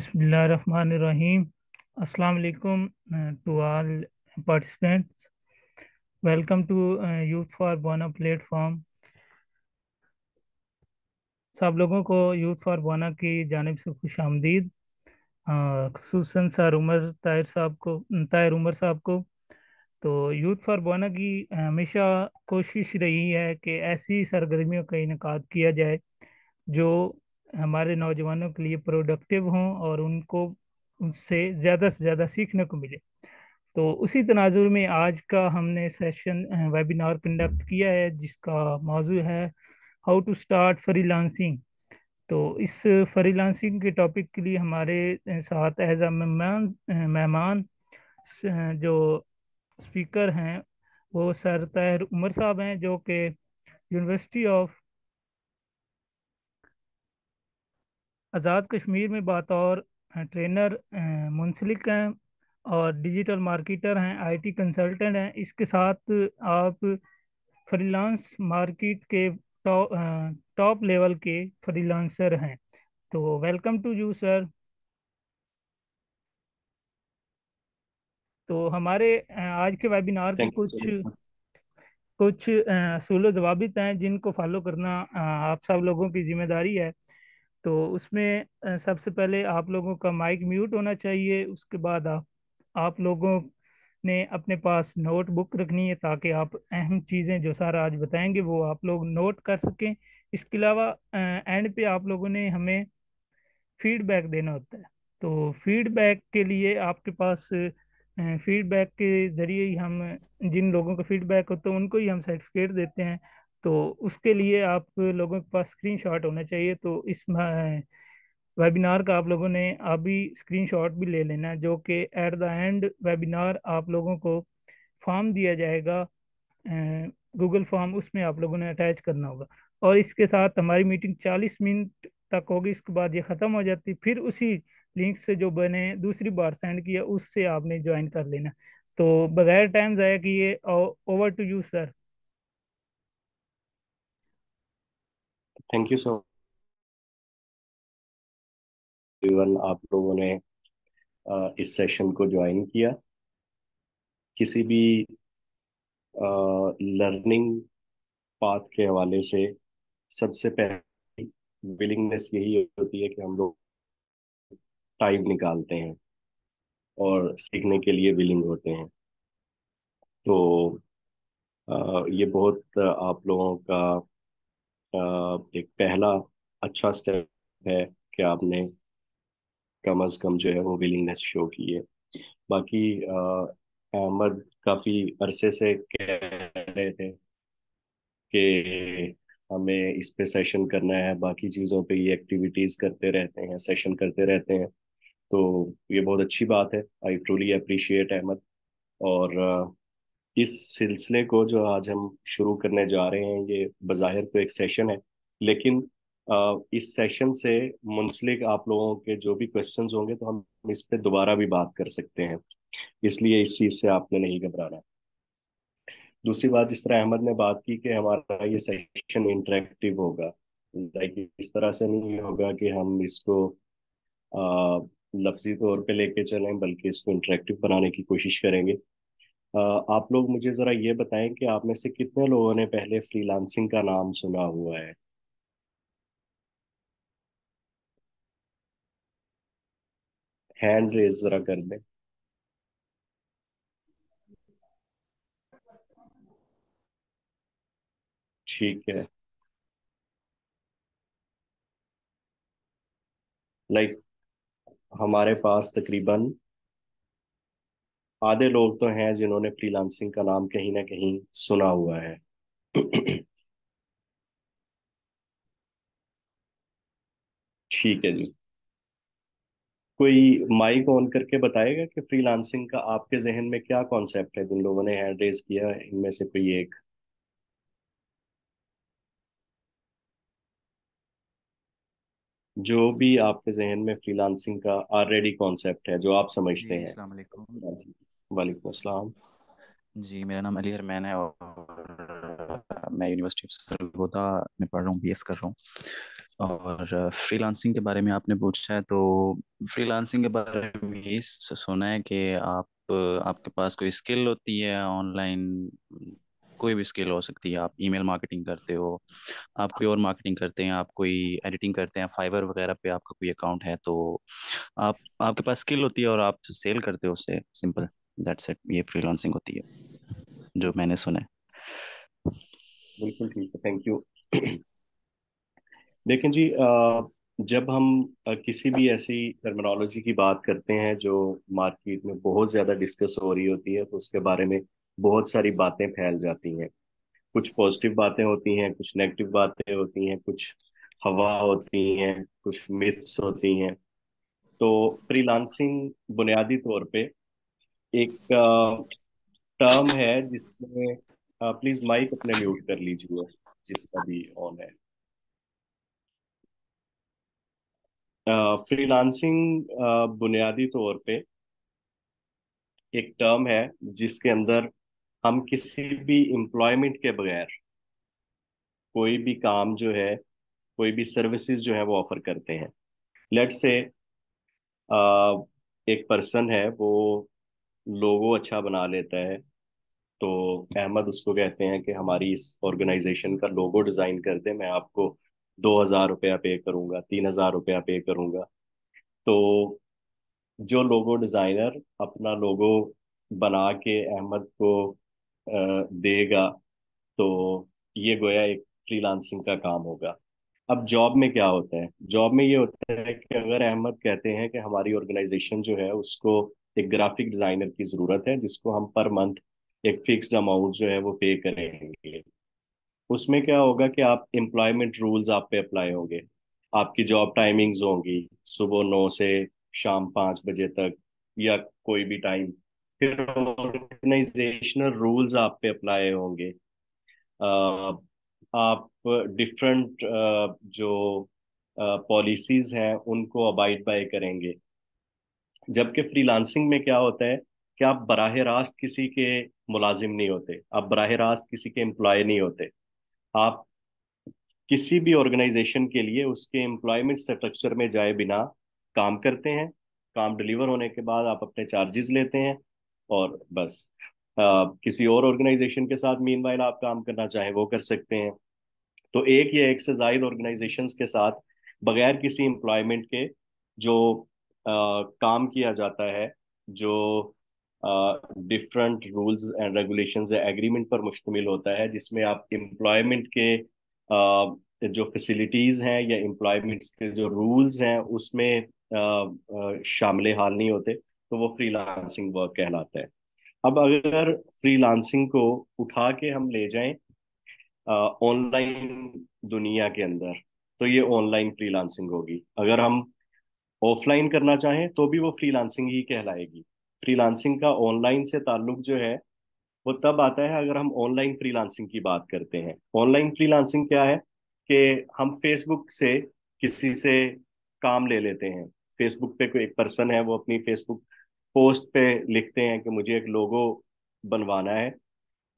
Bismillahirrahmanirrahim. Assalamu alaikum to all participants. Welcome to Youth for Bona platform. सब लोगों को youth for बोना की जानिब से खुश आमदीद। खसूसन सर उमर ताहिर साहब को ताहिर उमर साहब को। तो यूथ फॉर बोना की हमेशा कोशिश रही है कि ऐसी सरगर्मियों का इनेकाद किया जाए जो हमारे नौजवानों के लिए प्रोडक्टिव हों और उनको उससे ज़्यादा से ज़्यादा सीखने को मिले। तो उसी तनाजुर में आज का हमने सेशन वेबिनार कंडक्ट किया है जिसका मौजू है हाउ टू स्टार्ट फ्रीलांसिंग। तो इस फ्रीलांसिंग के टॉपिक के लिए हमारे साथ एज अ मेहमान मेहमान जो स्पीकर हैं वो सर ताहिर उमर साहब हैं जो कि यूनिवर्सिटी ऑफ आज़ाद कश्मीर में बतौर ट्रेनर मुंसलिक हैं और डिजिटल मार्केटर हैं, आईटी कंसल्टेंट हैं। इसके साथ आप फ्रीलांस मार्केट के टॉप लेवल के फ्रीलांसर हैं। तो वेलकम टू यू सर। तो हमारे आज के वेबिनार के थैंक यू कुछ सो मच। कुछ असूल जवाबित हैं जिनको फॉलो करना आप सब लोगों की जिम्मेदारी है। तो उसमें सबसे पहले आप लोगों का माइक म्यूट होना चाहिए। उसके बाद आप लोगों ने अपने पास नोटबुक रखनी है ताकि आप अहम चीज़ें जो सर आज बताएंगे वो आप लोग नोट कर सकें। इसके अलावा एंड पे आप लोगों ने हमें फीडबैक देना होता है। तो फीडबैक के लिए आपके पास फीडबैक के जरिए ही हम जिन लोगों का फीडबैक होता है उनको ही हम सर्टिफिकेट देते हैं। तो उसके लिए आप लोगों के पास स्क्रीनशॉट होना चाहिए। तो इस वेबिनार का आप लोगों ने अभी स्क्रीनशॉट भी ले लेना है जो कि एट द एंड वेबिनार आप लोगों को फॉर्म दिया जाएगा, गूगल फॉर्म, उसमें आप लोगों ने अटैच करना होगा। और इसके साथ हमारी मीटिंग 40 मिनट तक होगी। इसके बाद ये ख़त्म हो जाती, फिर उसी लिंक से जो मैंने दूसरी बार सेंड किया उससे आपने ज्वाइन कर लेना। तो बगैर टाइम ज़ाया किए over to you sir. Thank you so much आप लोगों ने इस सेशन को ज्वाइन किया। किसी भी लर्निंग पाथ के हवाले से सबसे पहले विलिंगनेस यही होती है कि हम लोग टाइम निकालते हैं और सीखने के लिए विलिंग होते हैं। तो ये बहुत आप लोगों का एक पहला अच्छा स्टेप है कि आपने कम अज कम जो है वो विलिंगनेस शो की है। बाकी अहमद काफी अरसे से कह रहे थे कि हमें इस पे सेशन करना है, बाकी चीज़ों पे ये एक्टिविटीज करते रहते हैं, सेशन करते रहते हैं। तो ये बहुत अच्छी बात है। I truly appreciate Ahmed. और इस सिलसिले को जो आज हम शुरू करने जा रहे हैं ये बज़ाहिर तो एक सेशन है, लेकिन इस सेशन से मुंसलिक आप लोगों के जो भी क्वेश्चंस होंगे तो हम इस पे दोबारा भी बात कर सकते हैं। इसलिए इस चीज़ से आपने नहीं घबराना। दूसरी बात, जिस तरह अहमद ने बात की कि हमारा ये सेशन इंटरेक्टिव होगा, लाइक इस तरह से नहीं होगा कि हम इसको आ, लफ्जी तौर पे लेके चलें, बल्कि इसको इंटरेक्टिव बनाने की कोशिश करेंगे। आप लोग मुझे ज़रा ये बताएं कि आप में से कितने लोगों ने पहले फ्रीलांसिंग का नाम सुना हुआ है। हैंड रेज ज़रा कर दें। ठीक है। लाइक हमारे पास तकरीबन आधे लोग तो हैं जिन्होंने फ्रीलांसिंग का नाम कहीं ना कहीं सुना हुआ है। ठीक है जी। कोई माइक ऑन करके बताएगा कि फ्रीलांसिंग का आपके जहन में क्या कॉन्सेप्ट है। जिन लोगों ने हैंड रेज किया है इनमें से कोई एक, जो भी आपके जहन में फ्रीलांसिंग का ऑलरेडी कॉन्सेप्ट है जो आप समझते जी हैं। अस्सलाम वालेकुम। फ्रीलांसिंग। वालेकुम अस्सलाम। जी, मेरा नाम अली अरमान है और मैं यूनिवर्सिटी ऑफ सरगोदा में पढ़ रहा हूँ, बीएस कर रहा हूँ। और फ्रीलांसिंग के बारे में आपने पूछा है, तो फ्रीलांसिंग के बारे में ये सुना है कि आपके पास कोई स्किल होती है ऑनलाइन, कोई भी स्किल हो सकती है। आप ईमेल मार्केटिंग करते हो, आप कोई और मार्केटिंग करते हैं, आप कोई एडिटिंग करते हैं, फाइवर वगैरह पे आपका कोई अकाउंट है, तो आपके पास स्किल होती है और आप सेल करते हो उसे, सिंपल, दैट्स इट। ये फ्रीलांसिंग होती है जो मैंने सुना है। बिल्कुल ठीक है, थैंक यू। देखें जी, जब हम किसी भी ऐसी टर्मिनोलॉजी की बात करते हैं जो मार्केट में बहुत ज़्यादा डिस्कस हो रही होती है, तो उसके बारे में बहुत सारी बातें फैल जाती हैं। कुछ पॉजिटिव बातें होती हैं, कुछ नेगेटिव बातें होती हैं, कुछ हवा होती हैं, कुछ मिथ्स होती हैं। तो फ्रीलांसिंग बुनियादी तौर पे एक टर्म है जिसमें, प्लीज माइक अपने म्यूट कर लीजिए जिसका भी ऑन है। फ्रीलांसिंग बुनियादी तौर पे एक टर्म है जिसके अंदर हम किसी भी एम्प्लॉयमेंट के बगैर कोई भी काम जो है, कोई भी सर्विसेज जो है वो ऑफर करते हैं। लेट्स से एक पर्सन है, वो लोगो अच्छा बना लेता है। तो अहमद उसको कहते हैं कि हमारी इस ऑर्गेनाइजेशन का लोगो डिजाइन कर दे, मैं आपको 2,000 रुपया पे करूंगा, 3,000 रुपया पे करूंगा। तो जो लोगो डिजाइनर अपना लोगो बना के अहमद को देगा, तो ये गोया एक फ्रीलांसिंग का काम होगा। अब जॉब में क्या होता है? जॉब में ये होता है कि अगर अहमद कहते हैं कि हमारी ऑर्गेनाइजेशन जो है उसको एक ग्राफिक डिजाइनर की जरूरत है, जिसको हम पर मंथ एक फिक्स्ड अमाउंट जो है वो पे करेंगे। उसमें क्या होगा कि आप एम्प्लॉयमेंट रूल्स आप पे अप्लाई होंगे। आपकी जॉब टाइमिंग्स होंगी सुबह 9 से शाम 5 बजे तक, या कोई भी टाइम। फिर ऑर्गेनाइजेशनल रूल्स आप पे अप्लाई होंगे। आप डिफरेंट जो पॉलिसीज हैं उनको अबाइड बाय करेंगे। जबकि फ्रीलांसिंग में क्या होता है कि आप बराह रास्त किसी के मुलाजिम नहीं होते, आप बराह रास्त किसी के एम्प्लॉय नहीं होते। आप किसी भी ऑर्गेनाइजेशन के लिए उसके एम्प्लॉयमेंट स्ट्रक्चर में जाए बिना काम करते हैं। काम डिलीवर होने के बाद आप अपने चार्जेस लेते हैं, और बस किसी और ऑर्गेनाइजेशन के साथ मीनवाइल आप काम करना चाहें वो कर सकते हैं। तो एक या एक से ज्यादा ऑर्गेनाइजेशंस के साथ बगैर किसी एम्प्लॉयमेंट के जो काम किया जाता है, जो different rules and regulations agreement पर मुश्तमिल होता है, जिसमें आप एम्प्लॉयमेंट के जो फैसिलिटीज हैं या एम्प्लॉयमेंट के जो रूल्स हैं उसमें शामिल हाल नहीं होते, तो वो फ्रीलांसिंग वर्क कहलाता है। अब अगर फ्रीलांसिंग को उठा के हम ले जाएं ऑनलाइन दुनिया के अंदर, तो ये ऑनलाइन फ्रीलांसिंग होगी। अगर हम ऑफलाइन करना चाहें तो भी वो फ्रीलांसिंग ही कहलाएगी। फ्रीलांसिंग का ऑनलाइन से ताल्लुक जो है वो तब आता है अगर हम ऑनलाइन फ्रीलांसिंग की बात करते हैं। ऑनलाइन फ्रीलांसिंग क्या है कि हम फेसबुक से किसी से काम ले लेते हैं। फेसबुक पे कोई एक पर्सन है, वो अपनी फेसबुक पोस्ट पे लिखते हैं कि मुझे एक लोगो बनवाना है।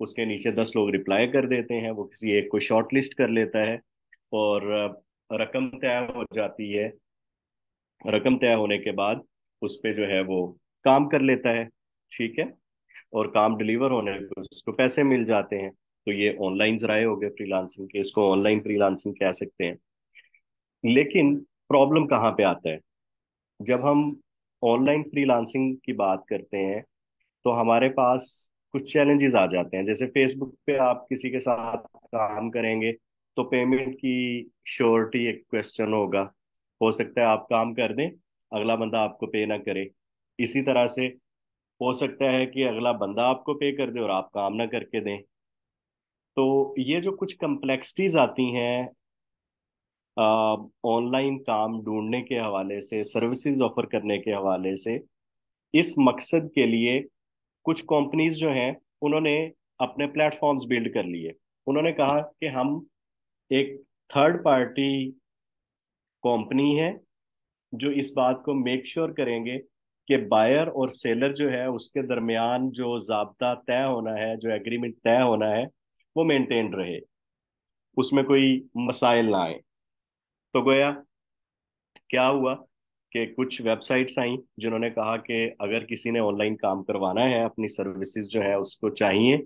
उसके नीचे 10 लोग रिप्लाई कर देते हैं, वो किसी एक को शॉर्ट लिस्ट कर लेता है, और रकम तय हो जाती है। रकम तय होने के बाद उस पे जो है वो काम कर लेता है, ठीक है। और काम डिलीवर होने पे उसको पैसे मिल जाते हैं। तो ये ऑनलाइन जराए हो गए फ्रीलांसिंग के, इसको ऑनलाइन फ्रीलांसिंग कह सकते हैं। लेकिन प्रॉब्लम कहाँ पे आता है? जब हम ऑनलाइन फ्रीलांसिंग की बात करते हैं तो हमारे पास कुछ चैलेंजेस आ जाते हैं। जैसे फेसबुक पे आप किसी के साथ काम करेंगे तो पेमेंट की श्योरिटी एक क्वेश्चन होगा। हो सकता है आप काम कर दें, अगला बंदा आपको पे ना करे। इसी तरह से हो सकता है कि अगला बंदा आपको पे कर दे और आप काम ना करके दें। तो ये जो कुछ कम्प्लेक्सिटीज आती हैं ऑनलाइन काम ढूंढने के हवाले से, सर्विसेज ऑफर करने के हवाले से, इस मकसद के लिए कुछ कंपनीज जो हैं उन्होंने अपने प्लेटफॉर्म्स बिल्ड कर लिए। उन्होंने कहा कि हम एक थर्ड पार्टी कंपनी है जो इस बात को मेक श्योर करेंगे कि बायर और सेलर जो है उसके दरमियान जो ज़ाब्ता तय होना है, जो एग्रीमेंट तय होना है, वो मेंटेन रहे, उसमें कोई मसाइल ना आए। तो गोया क्या हुआ कि कुछ वेबसाइट्स आई जिन्होंने कहा कि अगर किसी ने ऑनलाइन काम करवाना है, अपनी सर्विसेज जो है उसको चाहिए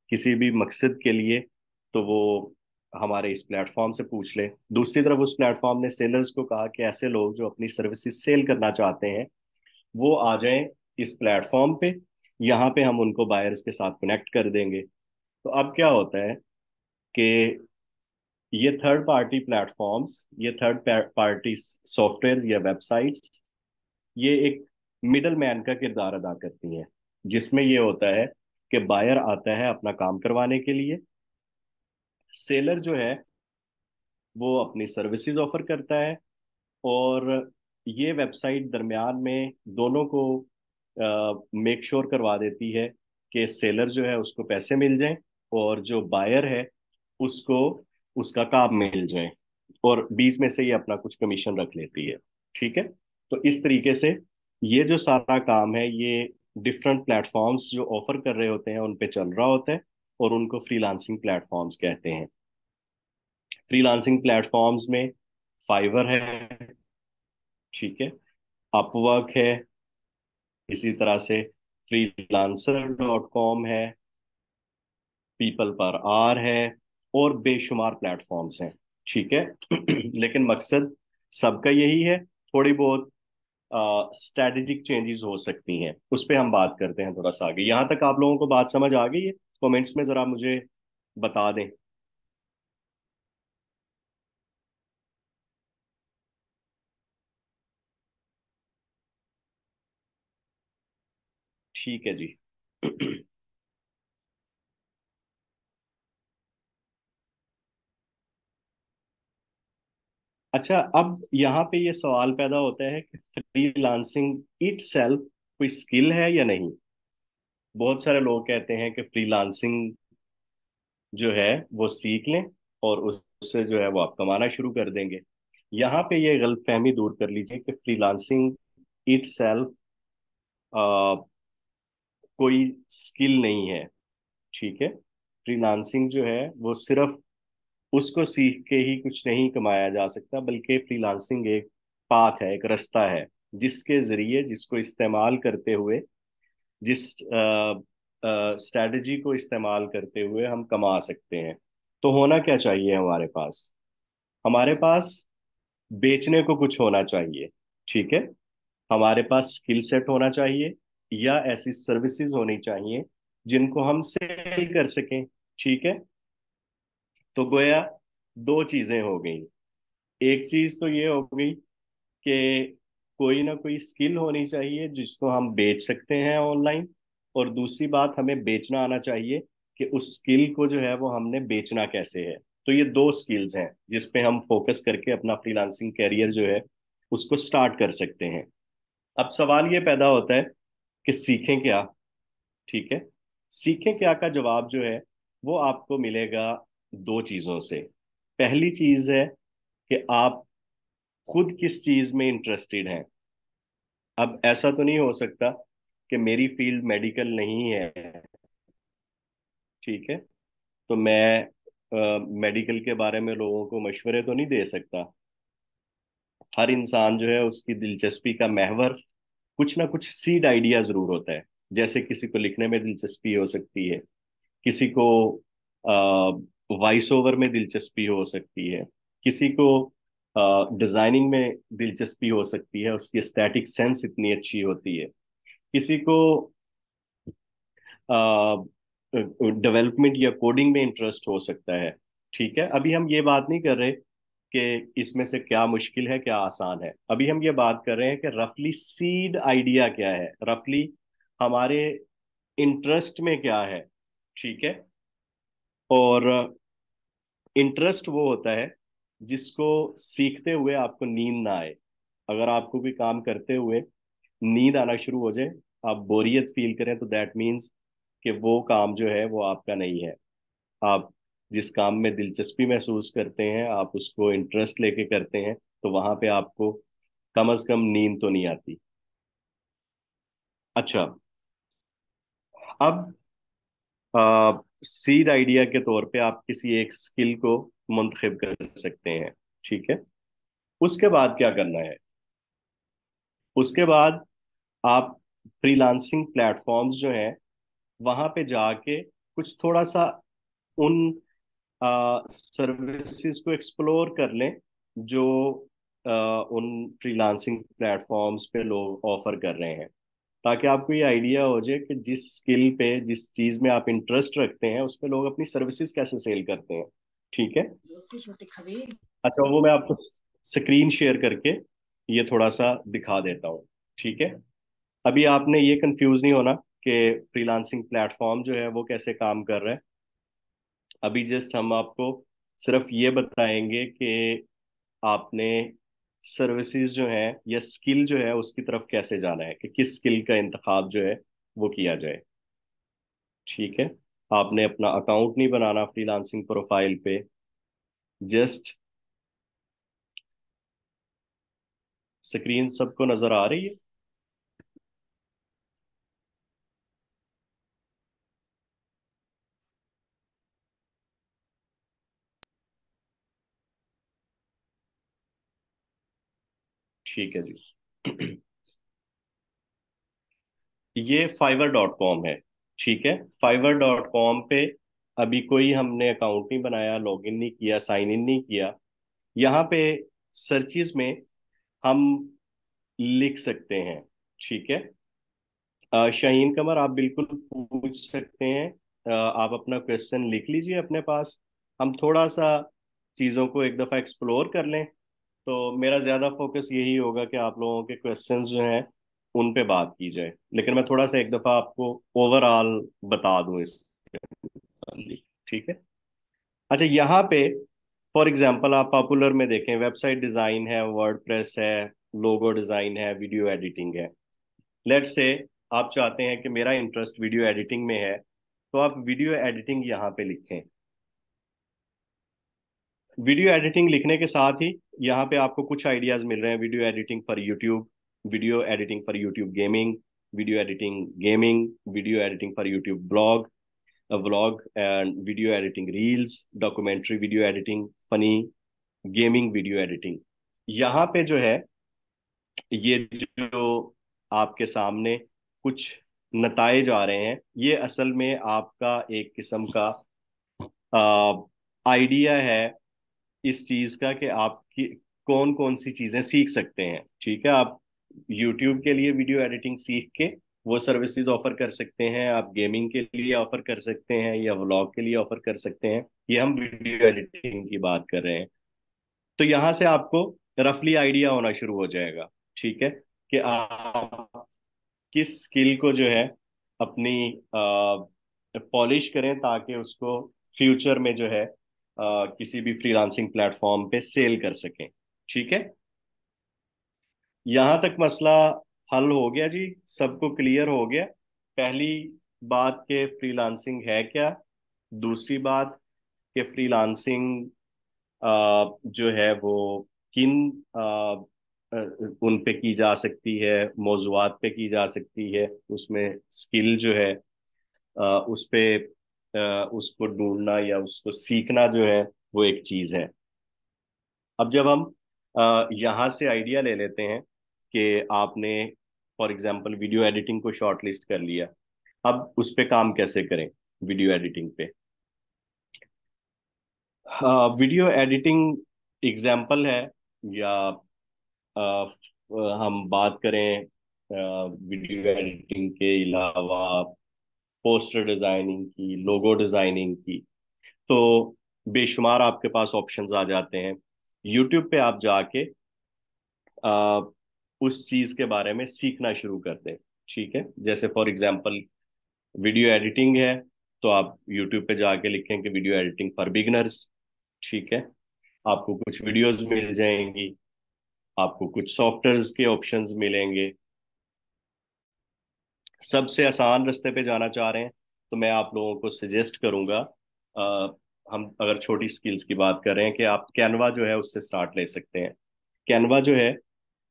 किसी भी मकसद के लिए, तो वो हमारे इस प्लेटफॉर्म से पूछ ले। दूसरी तरफ उस प्लेटफॉर्म ने सेलर्स को कहा कि ऐसे लोग जो अपनी सर्विसेज सेल करना चाहते हैं वो आ जाएं इस प्लेटफॉर्म पे, यहाँ पे हम उनको बायर्स के साथ कनेक्ट कर देंगे। तो अब क्या होता है कि ये थर्ड पार्टी प्लेटफॉर्म्स, ये थर्ड पार्टी सॉफ्टवेयर या वेबसाइट्स, ये एक मिडल मैन का किरदार अदा करती हैं, जिसमें ये होता है कि बायर आता है अपना काम करवाने के लिए, सेलर जो है वो अपनी सर्विसेज ऑफर करता है, और ये वेबसाइट दरमियान में दोनों को मेक श्योर करवा देती है कि सेलर जो है उसको पैसे मिल जाएं और जो बायर है उसको उसका काम मिल जाए, और बीच में से ये अपना कुछ कमीशन रख लेती है। ठीक है। तो इस तरीके से ये जो सारा काम है ये डिफरेंट प्लेटफॉर्म्स जो ऑफर कर रहे होते हैं उन पे चल रहा होता है, और उनको फ्रीलांसिंग प्लेटफॉर्म्स कहते हैं। फ्रीलांसिंग प्लेटफॉर्म्स में फाइवर है, ठीक है, अपवर्क है, इसी तरह से freelancer.com है, पीपल पर आर है, और बेशुमार प्लेटफॉर्म्स हैं। ठीक है। लेकिन मकसद सबका यही है, थोड़ी बहुत स्ट्रेटेजिक चेंजेस हो सकती हैं, उस पर हम बात करते हैं थोड़ा सा आगे। यहाँ तक आप लोगों को बात समझ आ गई है? कमेंट्स में जरा मुझे बता दें। ठीक है जी। अच्छा, अब यहाँ पे ये सवाल पैदा होता है कि फ्रीलांसिंग इट सेल्फ कोई स्किल है या नहीं। बहुत सारे लोग कहते हैं कि फ्रीलांसिंग जो है वो सीख लें और उससे जो है वो आप कमाना शुरू कर देंगे। यहाँ पे ये गलतफहमी दूर कर लीजिए कि फ्रीलांसिंग इट सेल्फ कोई स्किल नहीं है। ठीक है। फ्रीलांसिंग जो है वो सिर्फ उसको सीख के ही कुछ नहीं कमाया जा सकता, बल्कि फ्रीलांसिंग एक पाथ है, एक रास्ता है, जिसके जरिए, जिसको इस्तेमाल करते हुए, जिस स्ट्रैटेजी को इस्तेमाल करते हुए हम कमा सकते हैं। तो होना क्या चाहिए हमारे पास? हमारे पास बेचने को कुछ होना चाहिए। ठीक है। हमारे पास स्किल सेट होना चाहिए, या ऐसी सर्विसेज होनी चाहिए जिनको हम सेल कर सकें। ठीक है। तो गोया दो चीजें हो गई। एक चीज तो ये हो गई कि कोई ना कोई स्किल होनी चाहिए जिसको हम बेच सकते हैं ऑनलाइन, और दूसरी बात, हमें बेचना आना चाहिए कि उस स्किल को जो है वो हमने बेचना कैसे है। तो ये दो स्किल्स हैं जिस पे हम फोकस करके अपना फ्रीलांसिंग कैरियर जो है उसको स्टार्ट कर सकते हैं। अब सवाल ये पैदा होता है कि सीखें क्या। ठीक है। सीखें क्या का जवाब जो है वो आपको मिलेगा दो चीजों से। पहली चीज है कि आप खुद किस चीज में इंटरेस्टेड हैं। अब ऐसा तो नहीं हो सकता कि मेरी फील्ड मेडिकल नहीं है, ठीक है, तो मैं मेडिकल के बारे में लोगों को मशवरे तो नहीं दे सकता। हर इंसान जो है उसकी दिलचस्पी का महवर कुछ ना कुछ सीड आइडिया जरूर होता है। जैसे किसी को लिखने में दिलचस्पी हो सकती है, किसी को वॉइस ओवर में दिलचस्पी हो सकती है, किसी को डिजाइनिंग में दिलचस्पी हो सकती है, उसकी एस्थेटिक सेंस इतनी अच्छी होती है, किसी को डेवलपमेंट या कोडिंग में इंटरेस्ट हो सकता है। ठीक है। अभी हम ये बात नहीं कर रहे कि इसमें से क्या मुश्किल है क्या आसान है, अभी हम ये बात कर रहे हैं कि रफली सीड आइडिया क्या है, रफली हमारे इंटरेस्ट में क्या है। ठीक है। और इंटरेस्ट वो होता है जिसको सीखते हुए आपको नींद ना आए। अगर आपको भी काम करते हुए नींद आना शुरू हो जाए, आप बोरियत फील करें, तो दैट मीन्स कि वो काम जो है वो आपका नहीं है। आप जिस काम में दिलचस्पी महसूस करते हैं, आप उसको इंटरेस्ट लेके करते हैं, तो वहां पे आपको कम से कम नींद तो नहीं आती। अच्छा, अब सीड आइडिया के तौर पे आप किसी एक स्किल को मुंतखब कर सकते हैं। ठीक है, उसके बाद क्या करना है? उसके बाद आप फ्रीलांसिंग प्लेटफॉर्म्स जो हैं वहां पे जाके कुछ थोड़ा सा उन सर्विसेज को एक्सप्लोर कर लें जो उन फ्रीलांसिंग प्लेटफॉर्म्स पे लोग ऑफर कर रहे हैं, ताकि आपको ये आइडिया हो जाए कि जिस स्किल पे, जिस चीज में आप इंटरेस्ट रखते हैं उस पे लोग अपनी सर्विसेज कैसे सेल करते हैं। ठीक है। अच्छा, वो मैं आपको स्क्रीन शेयर करके ये थोड़ा सा दिखा देता हूँ। ठीक है। अभी आपने ये कंफ्यूज नहीं होना कि फ्रीलांसिंग प्लेटफॉर्म जो है वो कैसे काम कर रहा है। अभी जस्ट हम आपको सिर्फ ये बताएंगे कि आपने सर्विसेज जो है या स्किल जो है उसकी तरफ कैसे जाना है, कि किस स्किल का इंतखाब जो है वो किया जाए। ठीक है। आपने अपना अकाउंट नहीं बनाना फ्रीलांसिंग प्रोफाइल पे। जस्ट स्क्रीन सबको नजर आ रही है? ठीक है जी। ये fiverr.com है। ठीक है। fiverr.com पे अभी कोई हमने अकाउंट नहीं बनाया, लॉगिन नहीं किया, साइन इन नहीं किया। यहाँ पे सर्चेज में हम लिख सकते हैं। ठीक है। शाहीन कमर, आप बिल्कुल पूछ सकते हैं। आप अपना क्वेश्चन लिख लीजिए अपने पास। हम थोड़ा सा चीज़ों को एक दफ़ा एक्सप्लोर कर लें। तो मेरा ज़्यादा फोकस यही होगा कि आप लोगों के क्वेश्चंस जो हैं उन पे बात की जाए, लेकिन मैं थोड़ा सा एक दफ़ा आपको ओवरऑल बता दूं इस। ठीक है। अच्छा, यहाँ पे फॉर एग्जांपल आप पॉपुलर में देखें, वेबसाइट डिज़ाइन है, वर्डप्रेस है, लोगो डिज़ाइन है, वीडियो एडिटिंग है। लेट्स से आप चाहते हैं कि मेरा इंटरेस्ट वीडियो एडिटिंग में है, तो आप वीडियो एडिटिंग यहाँ पे लिखें। वीडियो एडिटिंग लिखने के साथ ही यहाँ पे आपको कुछ आइडियाज मिल रहे हैं। Video editing for YouTube, video editing for YouTube gaming, video editing gaming, video editing for YouTube blog, vlog and video editing reels, documentary video editing, funny, gaming video editing. यहाँ पे जो है, ये जो आपके सामने कुछ नताइज आ रहे हैं, ये असल में आपका एक किस्म का आइडिया है इस चीज का कि आप कौन कौन सी चीजें सीख सकते हैं। ठीक है। आप यूट्यूब के लिए वीडियो एडिटिंग सीख के वो सर्विसेज ऑफर कर सकते हैं, आप गेमिंग के लिए ऑफर कर सकते हैं, या व्लॉग के लिए ऑफर कर सकते हैं। ये हम वीडियो एडिटिंग की बात कर रहे हैं। तो यहाँ से आपको रफली आइडिया होना शुरू हो जाएगा। ठीक है, कि आप किस स्किल को जो है अपनी पॉलिश करें, ताकि उसको फ्यूचर में जो है किसी भी फ्रीलांसिंग प्लेटफॉर्म पे सेल कर सकें। ठीक है। यहाँ तक मसला हल हो गया जी? सबको क्लियर हो गया? पहली बात के फ्रीलांसिंग है क्या, दूसरी बात कि फ्रीलांसिंग जो है वो किन उन पे की जा सकती है, मौजुआत पे की जा सकती है, उसमें स्किल जो है उस पे उसको ढूंढना या उसको सीखना जो है वो एक चीज है। अब जब हम यहाँ से आइडिया ले लेते हैं कि आपने फॉर एग्जांपल वीडियो एडिटिंग को शॉर्ट लिस्ट कर लिया, अब उस पे काम कैसे करें वीडियो एडिटिंग पे? वीडियो एडिटिंग एग्जाम्पल है, या हम बात करें वीडियो एडिटिंग के अलावा पोस्टर डिजाइनिंग की, लोगो डिजाइनिंग की, तो बेशुमार आपके पास ऑप्शंस आ जाते हैं। यूट्यूब पे आप जाके आ, उस चीज के बारे में सीखना शुरू कर दें। ठीक है। जैसे फॉर एग्जांपल वीडियो एडिटिंग है, तो आप यूट्यूब पे जाके लिखें कि वीडियो एडिटिंग फॉर बिगनर्स। ठीक है। आपको कुछ वीडियोस मिल जाएंगी, आपको कुछ सॉफ्टवेयर्स के ऑप्शंस मिलेंगे। सबसे आसान रास्ते पे जाना चाह रहे हैं तो मैं आप लोगों को सजेस्ट करूंगा, हम अगर छोटी स्किल्स की बात कर रहे हैं, कि आप कैनवा जो है उससे स्टार्ट ले सकते हैं। कैनवा जो है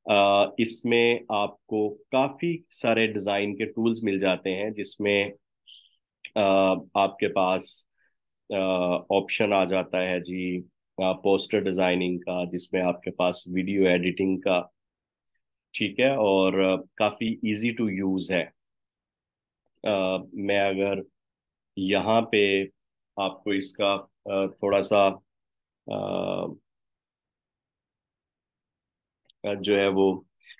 इसमें आपको काफ़ी सारे डिज़ाइन के टूल्स मिल जाते हैं, जिसमें आपके पास ऑप्शन आ जाता है जी पोस्टर डिज़ाइनिंग का, जिसमें आपके पास वीडियो एडिटिंग का, ठीक है, और काफ़ी इजी टू यूज़ है। मैं अगर यहाँ पे आपको इसका थोड़ा सा जो है वो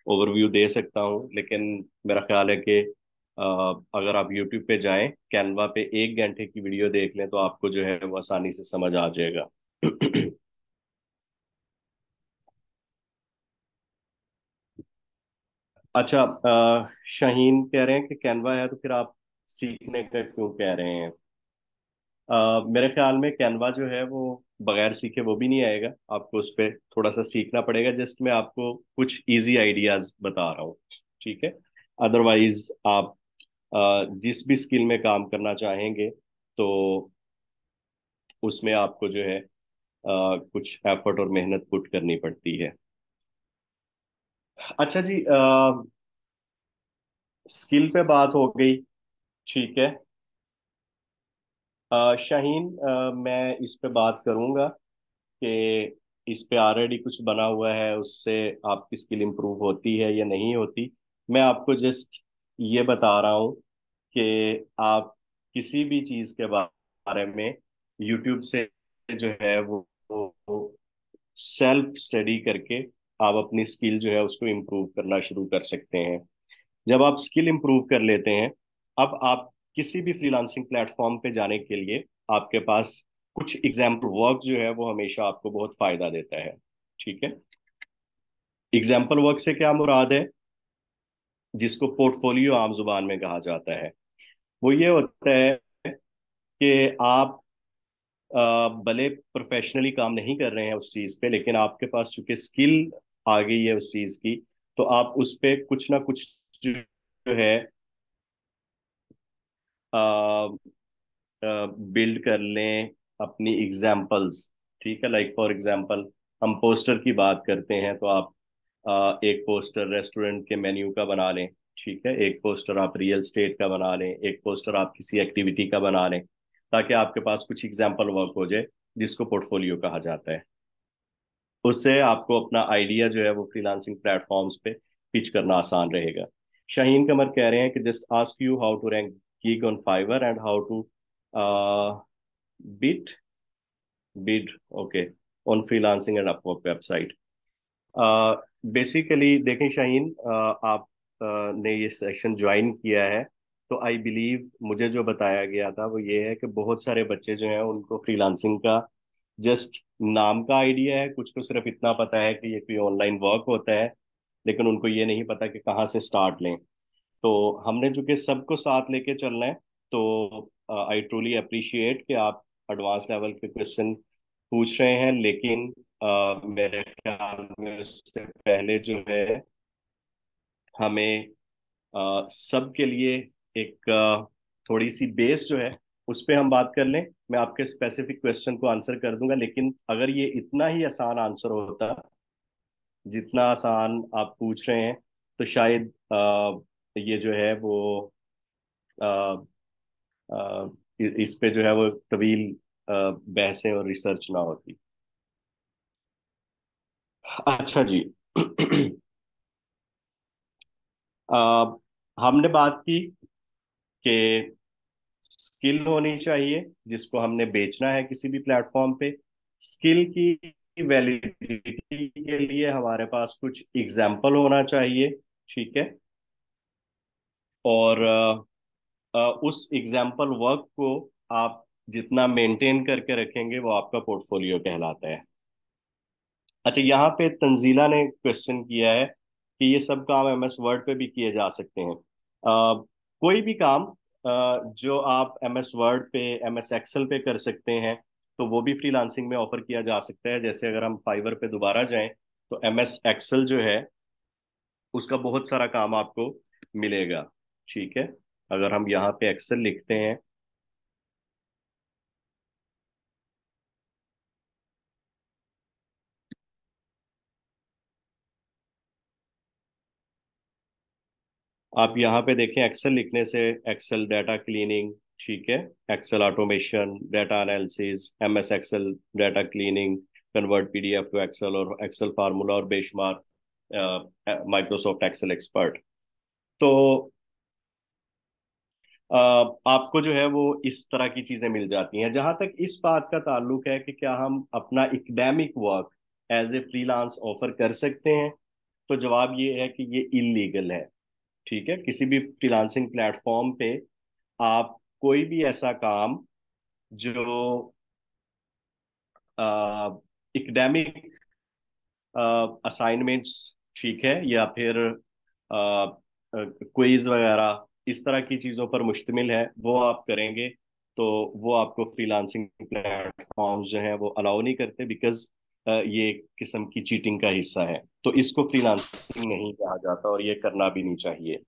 ओवरव्यू दे सकता हूँ, लेकिन मेरा ख्याल है कि अगर आप यूट्यूब पे जाएं, कैनवा पे 1 घंटे की वीडियो देख लें, तो आपको जो है वो आसानी से समझ आ जाएगा। अच्छा, शाहीन कह रहे हैं कि कैनवा है, तो फिर आप सीखने का क्यों कह रहे हैं? मेरे ख्याल में कैनवा जो है वो बगैर सीखे वो भी नहीं आएगा, आपको उस पर थोड़ा सा सीखना पड़ेगा। जस्ट मैं आपको कुछ इजी आइडियाज बता रहा हूँ, ठीक है। अदरवाइज आप जिस भी स्किल में काम करना चाहेंगे, तो उसमें आपको जो है कुछ एफर्ट और मेहनत पुट करनी पड़ती है। अच्छा जी, स्किल पे बात हो गई, ठीक है। शाहीन, मैं इस पे बात करूंगा कि इस पे ऑलरेडी कुछ बना हुआ है, उससे आपकी स्किल इंप्रूव होती है या नहीं होती। मैं आपको जस्ट ये बता रहा हूँ कि आप किसी भी चीज़ के बारे में यूट्यूब से जो है वो सेल्फ स्टडी करके आप अपनी स्किल जो है उसको इम्प्रूव करना शुरू कर सकते हैं। जब आप स्किल इम्प्रूव कर लेते हैं, अब आप किसी भी फ्रीलांसिंग प्लेटफॉर्म पे जाने के लिए आपके पास कुछ एग्जाम्पल वर्क जो है वो हमेशा आपको बहुत फायदा देता है, ठीक है। एग्जाम्पल वर्क से क्या मुराद है, जिसको पोर्टफोलियो आम जुबान में कहा जाता है, वो ये होता है कि आप भले प्रोफेशनली काम नहीं कर रहे हैं उस चीज पे, लेकिन आपके पास चूंकि स्किल आ गई है उस चीज की, तो आप उस पे कुछ ना कुछ जो है बिल्ड कर लें अपनी एग्जाम्पल्स, ठीक है। लाइक फॉर एग्जांपल, हम पोस्टर की बात करते हैं, तो आप एक पोस्टर रेस्टोरेंट के मेन्यू का बना लें, ठीक है। एक पोस्टर आप रियल स्टेट का बना लें, एक पोस्टर आप किसी एक्टिविटी का बना लें, ताकि आपके पास कुछ एग्जाम्पल वर्क हो जाए, जिसको पोर्टफोलियो कहा जाता है। उससे आपको अपना आइडिया जो है वो फ्रीलांसिंग प्लेटफॉर्म्स पे पिच करना आसान रहेगा। शाहीन कमर कह रहे हैं कि just ask you how to rank gig on Fiverr and how to bid bid okay on freelancing and Upwork website। Basically देखें शाहीन, आप ने ये सेशन ज्वाइन किया है, तो आई बिलीव मुझे जो बताया गया था वो ये है कि बहुत सारे बच्चे जो हैं उनको फ्रीलांसिंग का जस्ट नाम का आइडिया है, कुछ को सिर्फ इतना पता है कि ये कोई ऑनलाइन वर्क होता है, लेकिन उनको ये नहीं पता कि कहाँ से स्टार्ट लें। तो हमने चूंकि सबको साथ लेके चलना है, तो आई ट्रूली अप्रिशिएट कि आप एडवांस लेवल के क्वेश्चन पूछ रहे हैं, लेकिन मेरे ख्याल में उससे पहले जो है हमें सबके लिए एक थोड़ी सी बेस जो है उस पर हम बात कर लें। मैं आपके स्पेसिफिक क्वेश्चन को आंसर कर दूंगा, लेकिन अगर ये इतना ही आसान आंसर होता जितना आसान आप पूछ रहे हैं, तो शायद ये जो है वो इस पे जो है वो तवील बहसें और रिसर्च ना होती। अच्छा जी। अ, हमने बात की कि स्किल होनी चाहिए जिसको हमने बेचना है किसी भी प्लेटफॉर्म पे। स्किल की वैलिडिटी के लिए हमारे पास कुछ एग्जाम्पल होना चाहिए, ठीक है। और उस एग्जाम्पल वर्क को आप जितना मेंटेन करके रखेंगे वो आपका पोर्टफोलियो कहलाता है। अच्छा, यहाँ पे तंजीला ने क्वेश्चन किया है कि ये सब काम एमएस वर्ड पे भी किए जा सकते हैं। कोई भी काम जो आप एमएस वर्ड पे, एमएस एक्सेल पे कर सकते हैं, तो वो भी फ्रीलांसिंग में ऑफर किया जा सकता है। जैसे अगर हम फाइवर पे दोबारा जाएं, तो एमएस एक्सेल जो है उसका बहुत सारा काम आपको मिलेगा, ठीक है। अगर हम यहाँ पे एक्सेल लिखते हैं, आप यहाँ पे देखें, एक्सेल लिखने से एक्सेल डाटा क्लीनिंग, ठीक है, Excel automation, data analysis, MS Excel data cleaning, convert PDF to Excel, और एक्सेल फार्मूला, और बेशुमार माइक्रोसॉफ्ट एक्सेल एक्सपर्ट। तो आपको जो है वो इस तरह की चीजें मिल जाती हैं। जहां तक इस बात का ताल्लुक है कि क्या हम अपना academic work as a freelance offer कर सकते हैं, तो जवाब ये है कि ये इलीगल है। ठीक है, किसी भी फ्रीलांसिंग प्लेटफॉर्म पे आप कोई भी ऐसा काम जो एकेडमिक असाइनमेंट्स, ठीक है, या फिर क्विज वगैरह इस तरह की चीज़ों पर मुश्तमिल है, वो आप करेंगे तो वो आपको फ्रीलांसिंग प्लेटफॉर्म्स जो हैं वो अलाउ नहीं करते, बिकॉज ये एक किस्म की चीटिंग का हिस्सा है। तो इसको फ्रीलांसिंग नहीं कहा जाता और ये करना भी नहीं चाहिए।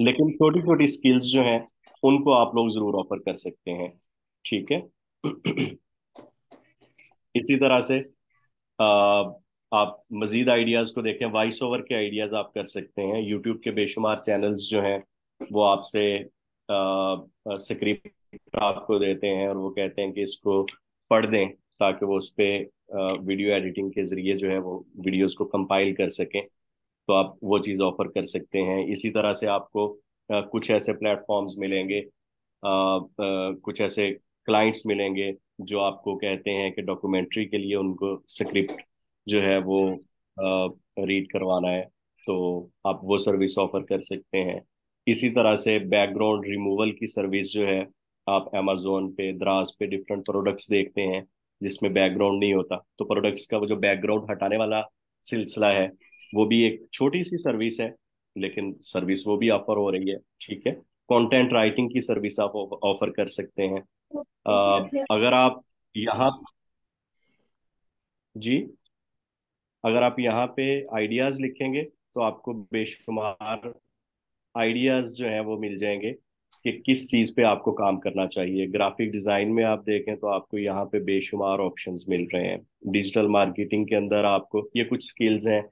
लेकिन छोटी छोटी स्किल्स जो हैं उनको आप लोग जरूर ऑफर कर सकते हैं। ठीक है। इसी तरह से आ, आप मजीद आइडियाज को देखें, वॉइस ओवर के आइडियाज आप कर सकते हैं। यूट्यूब के बेशुमार चैनल्स जो हैं वो आपसे स्क्रिप्ट आपको देते हैं और वो कहते हैं कि इसको पढ़ दें, ताकि वो उस पे वीडियो एडिटिंग के जरिए जो है वो वीडियोस को कंपाइल कर सकें। तो आप वो चीज़ ऑफर कर सकते हैं। इसी तरह से आपको कुछ ऐसे प्लेटफॉर्म्स मिलेंगे, कुछ ऐसे क्लाइंट्स मिलेंगे जो आपको कहते हैं कि डॉक्यूमेंट्री के लिए उनको स्क्रिप्ट जो है वो रीड करवाना है, तो आप वो सर्विस ऑफर कर सकते हैं। इसी तरह से बैकग्राउंड रिमूवल की सर्विस जो है, आप अमेजोन पे, दराज पे डिफरेंट प्रोडक्ट्स देखते हैं जिसमें बैकग्राउंड नहीं होता, तो प्रोडक्ट्स का वो जो बैकग्राउंड हटाने वाला सिलसिला है, वो भी एक छोटी सी सर्विस है, लेकिन सर्विस वो भी ऑफर हो रही है। ठीक है। कंटेंट राइटिंग की सर्विस आप ऑफर कर सकते हैं। अगर आप यहाँ, जी, अगर आप यहाँ पे आइडियाज लिखेंगे तो आपको बेशुमार आइडियाज जो हैं वो मिल जाएंगे कि किस चीज़ पे आपको काम करना चाहिए। ग्राफिक डिज़ाइन में आप देखें तो आपको यहाँ पे बेशुमार ऑप्शंस मिल रहे हैं। डिजिटल मार्केटिंग के अंदर आपको ये कुछ स्किल्स हैं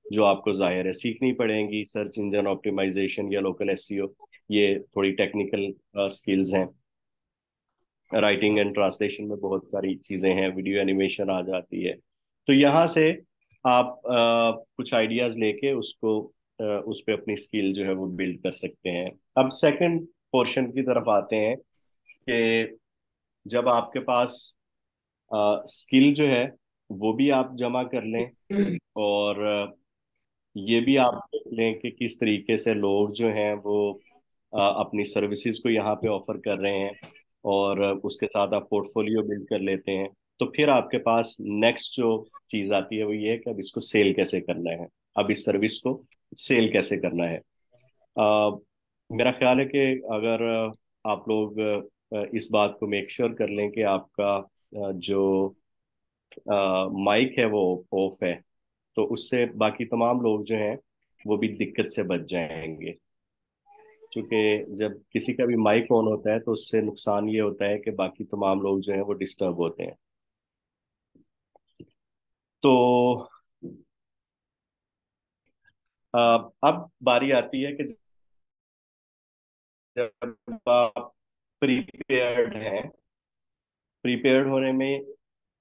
जो आपको जाहिर है सीखनी पड़ेंगी। सर्च इंजन ऑप्टिमाइजेशन या लोकल एसईओ, ये थोड़ी टेक्निकल स्किल्स हैं। राइटिंग एंड ट्रांसलेशन में बहुत सारी चीज़ें हैं, वीडियो एनिमेशन आ जाती है। तो यहाँ से आप कुछ आइडियाज लेके उसको उस पे अपनी स्किल जो है वो बिल्ड कर सकते हैं। अब सेकंड पोर्शन की तरफ आते हैं कि जब आपके पास स्किल जो है वो भी आप जमा कर लें, और ये भी आप देख लें कि किस तरीके से लोग जो हैं वो अपनी सर्विसेज को यहाँ पे ऑफर कर रहे हैं, और उसके साथ आप पोर्टफोलियो बिल्ड कर लेते हैं, तो फिर आपके पास नेक्स्ट जो चीज़ आती है वो ये है कि अब इसको सेल कैसे करना है, अब इस सर्विस को सेल कैसे करना है। अ, मेरा ख्याल है कि अगर आप लोग इस बात को मेक श्योर कर लें कि आपका जो माइक है वो ऑफ है, तो उससे बाकी तमाम लोग जो हैं वो भी दिक्कत से बच जाएंगे। क्योंकि जब किसी का भी माइक ऑन होता है तो उससे नुकसान ये होता है कि बाकी तमाम लोग जो हैं वो डिस्टर्ब होते हैं। तो अब बारी आती है कि जब आप प्रीपेयर्ड हैं, प्रीपेयर्ड होने में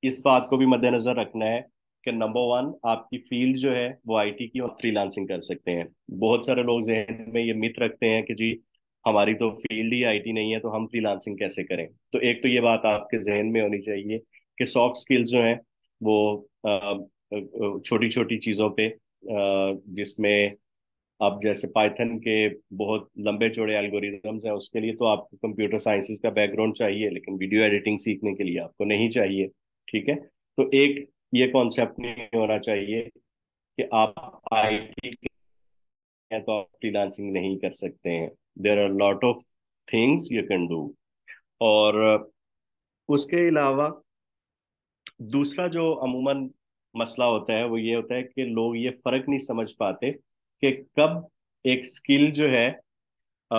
इस बात को भी मद्देनजर रखना है कि नंबर वन, आपकी फील्ड जो है वो आईटी की, और फ्रीलांसिंग कर सकते हैं। बहुत सारे लोग जहन में ये मिथ रखते हैं कि जी हमारी तो फील्ड ही आईटी नहीं है तो हम फ्रीलांसिंग कैसे करें। तो एक तो ये बात आपके जहन में होनी चाहिए कि सॉफ्ट स्किल्स जो हैं वो छोटी छोटी चीज़ों पे, जिसमें अब जैसे पाइथन के बहुत लंबे चौड़े एल्गोरिदम्स हैं, उसके लिए तो आपको कंप्यूटर साइंसेज का बैकग्राउंड चाहिए, लेकिन वीडियो एडिटिंग सीखने के लिए आपको नहीं चाहिए। ठीक है। तो एक ये कॉन्सेप्ट नहीं होना चाहिए कि आप आईटी के हैं तो आप फ्रीलांसिंग नहीं कर सकते हैं। There are lot of things you can do. और उसके अलावा दूसरा जो अमूमन मसला होता है वो ये होता है कि लोग ये फर्क नहीं समझ पाते कि कब एक स्किल जो है अ,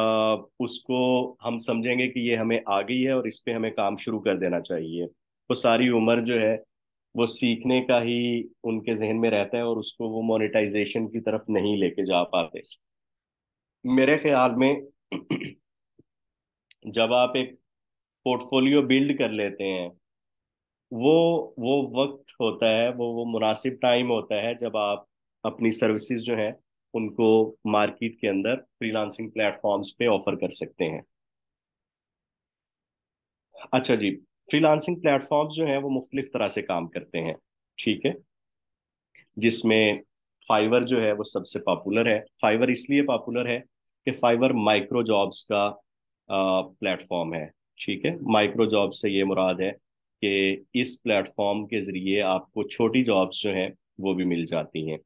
उसको हम समझेंगे कि ये हमें आ गई है और इस पे हमें काम शुरू कर देना चाहिए। वो सारी उम्र जो है वो सीखने का ही उनके जहन में रहता है और उसको वो मोनेटाइजेशन की तरफ नहीं लेके जा पाते। मेरे ख्याल में जब आप एक पोर्टफोलियो बिल्ड कर लेते हैं, वो वो वक्त होता है, वो मुनासिब टाइम होता है जब आप अपनी सर्विसेज जो है उनको मार्केट के अंदर फ्रीलांसिंग प्लेटफॉर्म्स पे ऑफर कर सकते हैं। अच्छा जी, फ्रीलांसिंग प्लेटफॉर्म्स जो हैं वो मुख्तलिफ तरह से काम करते हैं, ठीक है। जिसमें फाइवर जो है वो सबसे पॉपुलर है। फाइवर इसलिए पॉपुलर है कि फाइवर माइक्रो जॉब्स का प्लेटफॉर्म है, ठीक है। माइक्रो जॉब से ये मुराद है कि इस प्लेटफॉर्म के जरिए आपको छोटी जॉब्स जो हैं वो भी मिल जाती हैं,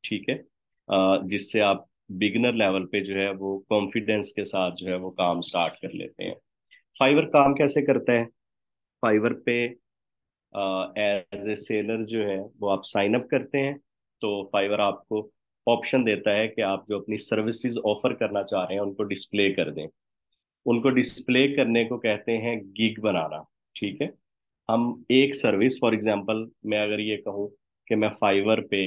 ठीक है। जिससे आप बिगिनर लेवल पे जो है वो कॉन्फिडेंस के साथ जो है वो काम स्टार्ट कर लेते हैं। फाइवर काम कैसे करता है? फाइवर पे एज ए सेलर जो है वो आप साइन अप करते हैं, तो फाइवर आपको ऑप्शन देता है कि आप जो अपनी सर्विसेज ऑफर करना चाह रहे हैं उनको डिस्प्ले कर दें। उनको डिस्प्ले करने को कहते हैं गिग बनाना, ठीक है। हम एक सर्विस, फॉर एग्जांपल मैं अगर ये कहूँ कि मैं फाइवर पे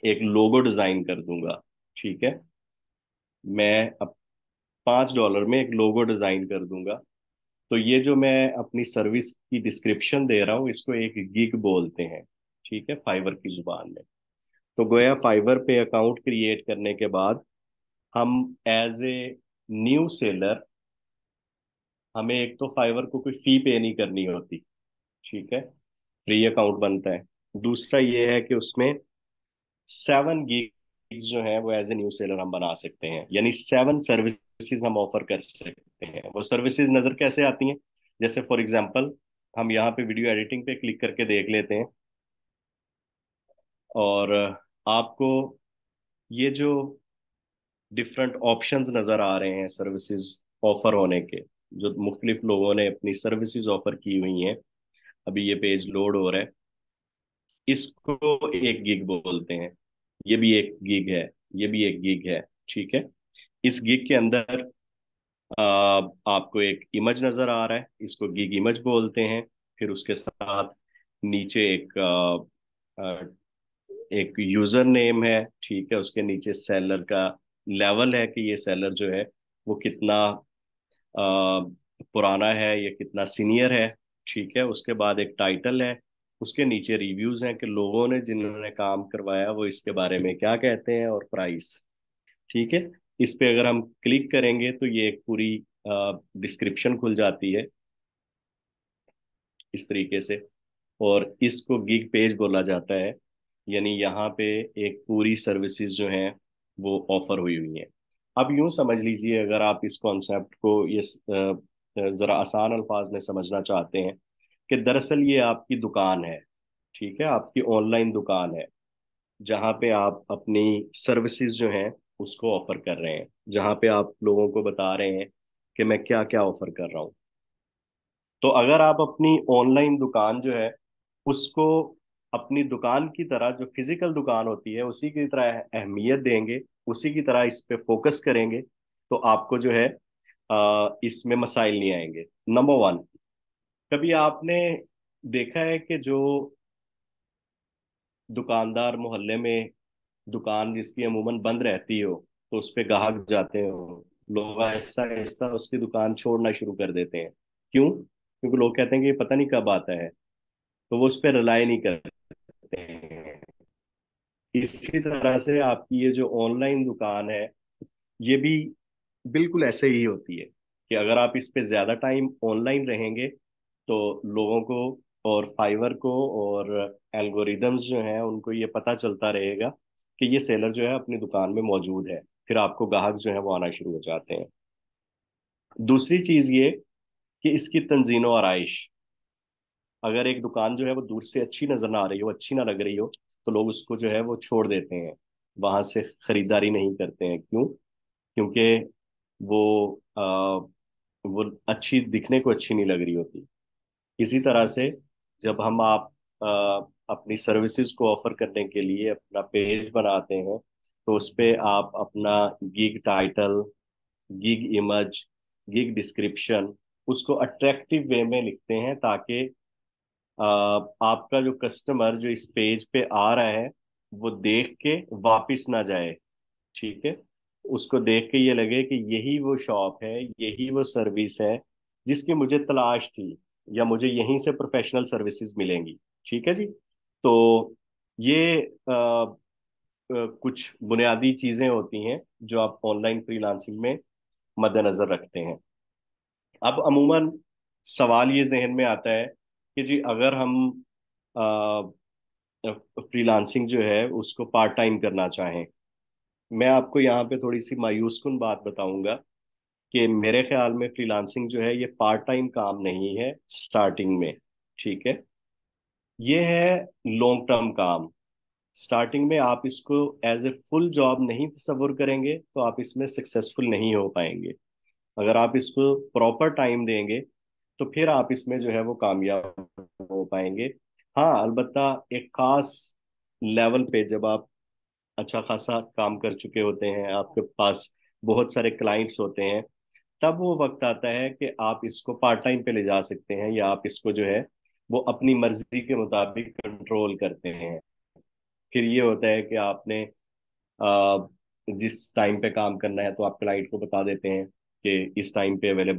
एक लोगो डिजाइन कर दूंगा, ठीक है। मैं अब $5 में एक लोगो डिजाइन कर दूंगा, तो ये जो मैं अपनी सर्विस की डिस्क्रिप्शन दे रहा हूँ इसको एक गिग बोलते हैं, ठीक है, फाइवर की जुबान में। तो गोया फाइवर पे अकाउंट क्रिएट करने के बाद हम एज ए न्यू सेलर, हमें एक तो फाइवर को कोई फी पे नहीं करनी होती, ठीक है, फ्री अकाउंट बनता है। दूसरा ये है कि उसमें 7 गिग्स जो है वो एज ए न्यू सेलर हम बना सकते हैं, यानी 7 सर्विसेज हम ऑफर कर सकते हैं। वो सर्विसेज नजर कैसे आती हैं? जैसे फॉर एग्जांपल हम यहाँ पे वीडियो एडिटिंग पे क्लिक करके देख लेते हैं, और आपको ये जो डिफरेंट ऑप्शंस नजर आ रहे हैं सर्विसेज ऑफर होने के, जो मुख्तलिफ लोगों ने अपनी सर्विसेज ऑफर की हुई हैं, अभी ये पेज लोड हो रहा है, इसको एक गिग बोलते हैं। ये भी एक गिग है, ये भी एक गिग है, ठीक है। इस गिग के अंदर आ, आपको एक इमेज नजर आ रहा है, इसको गिग इमेज बोलते हैं। फिर उसके साथ नीचे एक यूजर नेम है, ठीक है। उसके नीचे सेलर का लेवल है कि ये सेलर जो है वो कितना पुराना है या कितना सीनियर है, ठीक है। उसके बाद एक टाइटल है, उसके नीचे रिव्यूज हैं कि लोगों ने जिन्होंने काम करवाया वो इसके बारे में क्या कहते हैं, और प्राइस, ठीक है। इस पे अगर हम क्लिक करेंगे तो ये एक पूरी डिस्क्रिप्शन खुल जाती है इस तरीके से, और इसको गिग पेज बोला जाता है। यानी यहाँ पे एक पूरी सर्विसेज जो हैं वो ऑफर हुई हुई हैं। अब यूं समझ लीजिए, अगर आप इस कॉन्सेप्ट को ये जरा आसान अल्फाज में समझना चाहते हैं, कि दरअसल ये आपकी दुकान है, ठीक है, आपकी ऑनलाइन दुकान है, जहाँ पे आप अपनी सर्विसेज जो हैं उसको ऑफर कर रहे हैं, जहाँ पे आप लोगों को बता रहे हैं कि मैं क्या क्या ऑफर कर रहा हूँ। तो अगर आप अपनी ऑनलाइन दुकान जो है उसको अपनी दुकान की तरह, जो फिजिकल दुकान होती है उसी की तरह अहमियत देंगे, उसी की तरह इस पे फोकस करेंगे, तो आपको जो है इसमें मसाइल नहीं आएंगे। नंबर वन, कभी आपने देखा है कि जो दुकानदार मोहल्ले में दुकान जिसकी अमूमन बंद रहती हो, तो उस पे ग्राहक जाते हो, लोग आहिस्ता आहिस्ता उसकी दुकान छोड़ना शुरू कर देते हैं। क्यों? क्योंकि लोग कहते हैं कि ये पता नहीं कब आता है, तो वो उस पर रिलाई नहीं करते हैं। इसी तरह से आपकी ये जो ऑनलाइन दुकान है, ये भी बिल्कुल ऐसे ही होती है कि अगर आप इस पे ज्यादा टाइम ऑनलाइन रहेंगे तो लोगों को और फाइवर को और एल्गोरिदम्स जो हैं उनको ये पता चलता रहेगा कि ये सेलर जो है अपनी दुकान में मौजूद है, फिर आपको ग्राहक जो है वो आना शुरू हो जाते हैं। दूसरी चीज ये कि इसकी तंजीम और आराइश, अगर एक दुकान जो है वो दूर से अच्छी नजर ना आ रही हो, अच्छी ना लग रही हो, तो लोग उसको जो है वो छोड़ देते हैं, वहां से खरीदारी नहीं करते हैं। क्यों? क्योंकि वो वो अच्छी दिखने को अच्छी नहीं लग रही होती। इसी तरह से जब हम आप अपनी सर्विसेज को ऑफर करने के लिए अपना पेज बनाते हैं, तो उस पे आप अपना gig title, gig image, gig description उसको अट्रैक्टिव वे में लिखते हैं, ताकि आपका जो कस्टमर जो इस पेज पे आ रहा है वो देख के वापिस ना जाए, ठीक है, उसको देख के ये लगे कि यही वो शॉप है, यही वो सर्विस है जिसकी मुझे तलाश थी, या मुझे यहीं से प्रोफेशनल सर्विसेज मिलेंगी। ठीक है जी। तो ये कुछ बुनियादी चीजें होती हैं जो आप ऑनलाइन फ्रीलांसिंग में मद्देनजर रखते हैं। अब अमूमन सवाल ये जहन में आता है कि जी अगर हम फ्रीलांसिंग जो है उसको पार्ट टाइम करना चाहें, मैं आपको यहाँ पे थोड़ी सी मायूस कुन बात बताऊंगा कि मेरे ख्याल में फ्रीलांसिंग जो है ये पार्ट टाइम काम नहीं है स्टार्टिंग में। ठीक है, ये है लॉन्ग टर्म काम। स्टार्टिंग में आप इसको एज ए फुल जॉब नहीं तस्वुर करेंगे तो आप इसमें सक्सेसफुल नहीं हो पाएंगे। अगर आप इसको प्रॉपर टाइम देंगे तो फिर आप इसमें जो है वो कामयाब हो पाएंगे। हाँ, अलबत्ता एक खास लेवल पे जब आप अच्छा खासा काम कर चुके होते हैं, आपके पास बहुत सारे क्लाइंट्स होते हैं, तब वो वक्त आता है कि आप इसको पार्ट टाइम पे ले जा सकते हैं, या आप इसको जो है वो अपनी मर्जी के मुताबिक कंट्रोल करते हैं। फिर ये होता है कि आपने जिस टाइम पे काम करना है तो आप क्लाइंट को बता देते हैं कि इस टाइम पे अवेलेबल